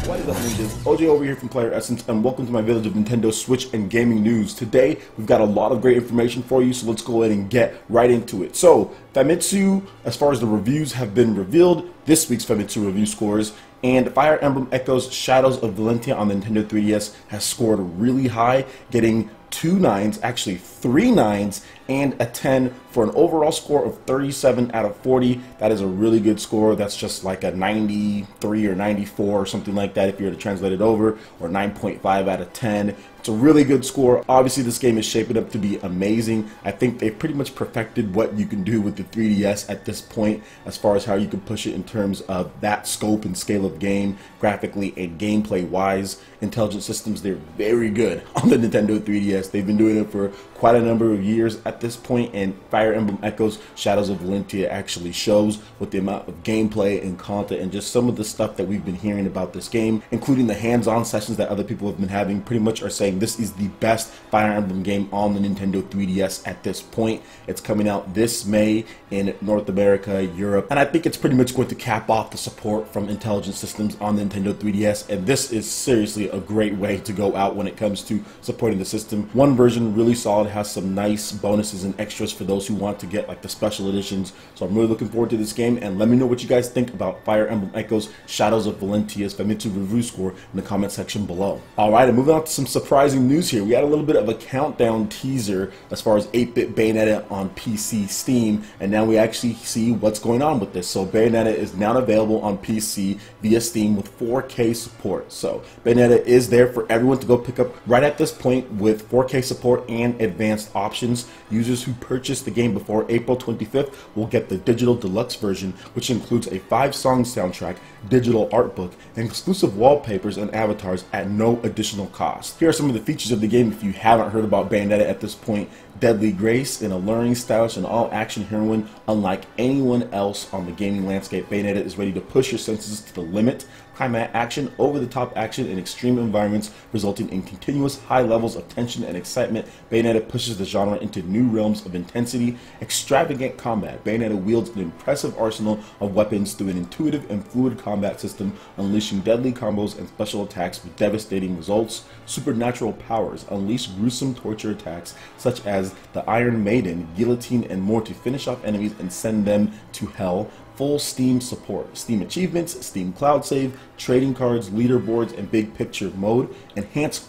What is up, ninjas? OJ over here from PlayerEssence, and welcome to my village of Nintendo Switch and gaming news. Today, we've got a lot of great information for you, so let's go ahead and get right into it. So, Famitsu, as far as the reviews have been revealed, this week's Famitsu review scores, and Fire Emblem Echoes Shadows of Valentia on the Nintendo 3DS has scored really high, getting 2 9s, actually 3 9s, and a 10 for an overall score of 37 out of 40. That is a really good score. That's just like a 93 or 94 or something like that if you were to translate it over, or 9.5 out of 10. It's a really good score. Obviously, this game is shaping up to be amazing. I think they've pretty much perfected what you can do with the 3DS at this point as far as how you can push it in terms of that scope and scale of game, graphically and gameplay-wise. Intelligent Systems, they're very good on the Nintendo 3DS. They've been doing it for quite a number of years at this point, and Fire Emblem Echoes Shadows of Valentia actually shows with the amount of gameplay and content and just some of the stuff that we've been hearing about this game, including the hands-on sessions that other people have been having, pretty much are saying this is the best Fire Emblem game on the Nintendo 3DS at this point. It's coming out this May in North America, Europe, and I think it's pretty much going to cap off the support from Intelligent Systems on the Nintendo 3DS, and this is seriously a great way to go out when it comes to supporting the system. One version, really solid, has some nice bonuses and extras for those who want to get like the special editions, so I'm really looking forward to this game, and let me know what you guys think about Fire Emblem Echoes Shadows of Valentia's Famitsu review score in the comment section below. Alright, and moving on to some surprising news here. We had a little bit of a countdown teaser as far as 8-bit Bayonetta on PC Steam, and now we actually see what's going on with this. So Bayonetta is now available on PC via Steam with 4K support. So Bayonetta is there for everyone to go pick up right at this point with 4K support and advanced options. Users who purchase the game before April 25th will get the digital deluxe version, which includes a 5-song soundtrack, digital art book, and exclusive wallpapers and avatars at no additional cost. Here are some of the features of the game if you haven't heard about Bayonetta at this point. Deadly Grace, an alluring, stylish, and all-action heroine unlike anyone else on the gaming landscape. Bayonetta is ready to push your senses to the limit. Climax action, over-the-top action in extreme environments, resulting in continuous high levels of tension and excitement. Bayonetta pushes the genre into new realms of intensity. Extravagant combat. Bayonetta wields an impressive arsenal of weapons through an intuitive and fluid combat system, unleashing deadly combos and special attacks with devastating results. Supernatural powers. Unleash gruesome torture attacks such as the Iron Maiden, guillotine, and more to finish off enemies and send them to hell. Full Steam support, Steam achievements, Steam Cloud Save, trading cards, leaderboards, and big picture mode. Enhanced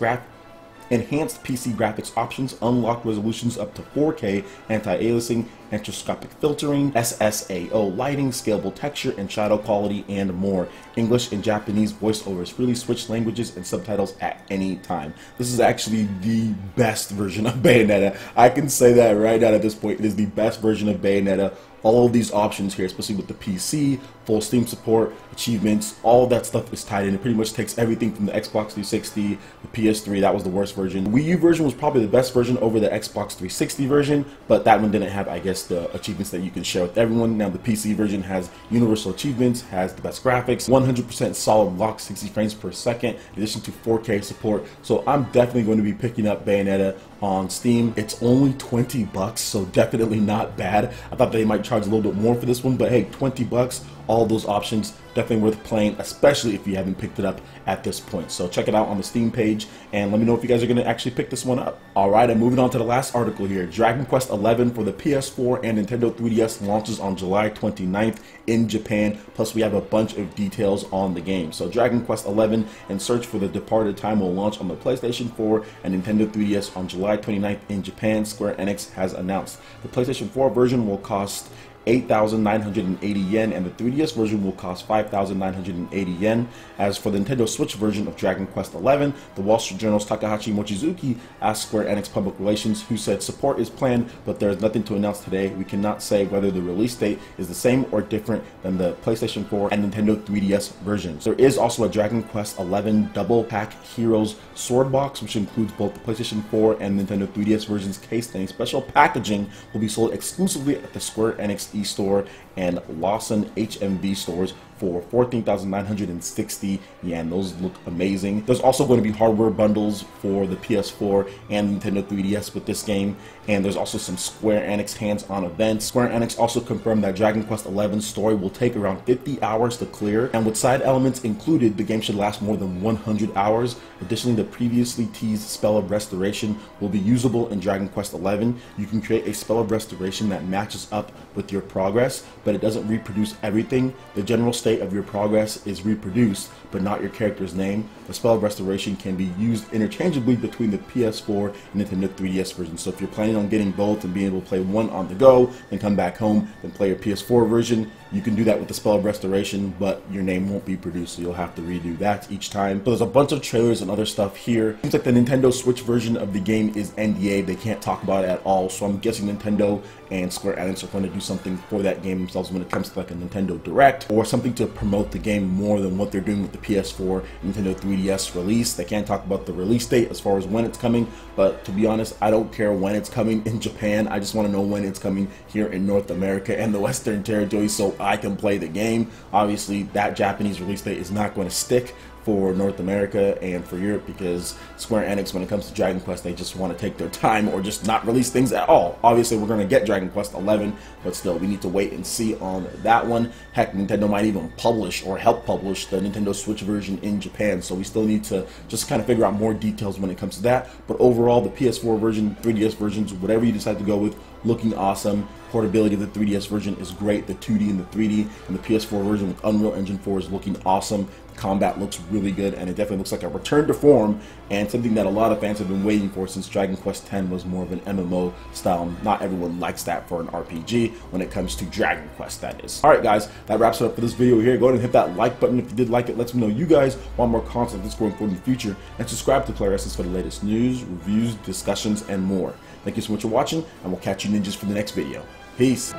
PC graphics options, unlock resolutions up to 4K, anti-aliasing, enteroscopic filtering, SSAO lighting, scalable texture and shadow quality, and more. English and Japanese voiceovers, freely switch languages and subtitles at any time. This is actually the best version of Bayonetta. I can say that right now at this point. It is the best version of Bayonetta. All of these options here, especially with the PC, full Steam support, achievements, all of that stuff is tied in. It pretty much takes everything from the Xbox 360, the PS3, that was the worst version. The Wii U version was probably the best version over the Xbox 360 version, but that one didn't have, I guess, the achievements that you can share with everyone. Now the PC version has universal achievements, has the best graphics, 100% solid lock, 60 frames per second, in addition to 4K support. So I'm definitely going to be picking up Bayonetta on Steam. It's only 20 bucks, so definitely not bad. I thought they might charge a little bit more for this one, but hey, 20 bucks, all those options, definitely worth playing, especially if you haven't picked it up at this point. So check it out on the Steam page, and let me know if you guys are going to actually pick this one up. Alright, and moving on to the last article here. Dragon Quest XI for the PS4 and Nintendo 3DS launches on July 29th in Japan, plus we have a bunch of details on the game. So Dragon Quest XI and Search for the Departed Time will launch on the PlayStation 4 and Nintendo 3DS on July 29th in Japan, Square Enix has announced. The PlayStation 4 version will cost 8,980 yen, and the 3DS version will cost 5,980 yen. As for the Nintendo Switch version of Dragon Quest XI, the Wall Street Journal's Takahashi Mochizuki asked Square Enix Public Relations, who said support is planned, but there is nothing to announce today. We cannot say whether the release date is the same or different than the PlayStation 4 and Nintendo 3DS versions. There is also a Dragon Quest XI Double Pack Heroes Sword Box, which includes both the PlayStation 4 and Nintendo 3DS versions cased, and a special packaging will be sold exclusively at the Square Enix e-store and Lawson HMV stores for 14,960 yen. Those look amazing. There's also going to be hardware bundles for the PS4 and Nintendo 3DS with this game, and there's also some Square Enix hands-on events. Square Enix also confirmed that Dragon Quest XI story will take around 50 hours to clear, and with side elements included, the game should last more than 100 hours. Additionally, the previously teased Spell of Restoration will be usable in Dragon Quest XI. You can create a Spell of Restoration that matches up with your progress, but it doesn't reproduce everything. The general state of your progress is reproduced, but not your character's name. The Spell of Restoration can be used interchangeably between the PS4 and Nintendo 3DS version. So if you're planning on getting both and being able to play one on the go, then come back home and play your PS4 version, you can do that with the Spell of Restoration, but your name won't be produced, so you'll have to redo that each time. So there's a bunch of trailers and other stuff here. Seems like the Nintendo Switch version of the game is NDA. They can't talk about it at all, so I'm guessing Nintendo and Square Enix are going to do something for that game themselves when it comes to like a Nintendo Direct, or something to promote the game more than what they're doing with the PS4 and Nintendo 3DS release. They can't talk about the release date as far as when it's coming, but to be honest, I don't care when it's coming in Japan. I just want to know when it's coming here in North America and the Western territory so I can play the game. Obviously, that Japanese release date is not going to stick for North America and for Europe, because Square Enix, when it comes to Dragon Quest, they just want to take their time or just not release things at all. Obviously, we're going to get Dragon Quest XI, but still, we need to wait and see on that one. Heck, Nintendo might even publish or help publish the Nintendo Switch version in Japan, so we still need to just kind of figure out more details when it comes to that. But overall, the PS4 version, 3DS versions, whatever you decide to go with, looking awesome. Portability of the 3DS version is great, the 2D and the 3D, and the PS4 version with Unreal Engine 4 is looking awesome. Combat looks really good, and it definitely looks like a return to form, and something that a lot of fans have been waiting for since Dragon Quest X was more of an MMO style. Not everyone likes that for an RPG when it comes to Dragon Quest, that is. Alright guys, that wraps it up for this video here. Go ahead and hit that like button if you did like it. Let me know you guys want more content like this going forward in the future, and subscribe to PlayerEssence for the latest news, reviews, discussions, and more. Thank you so much for watching, and we'll catch you ninjas for the next video. Peace.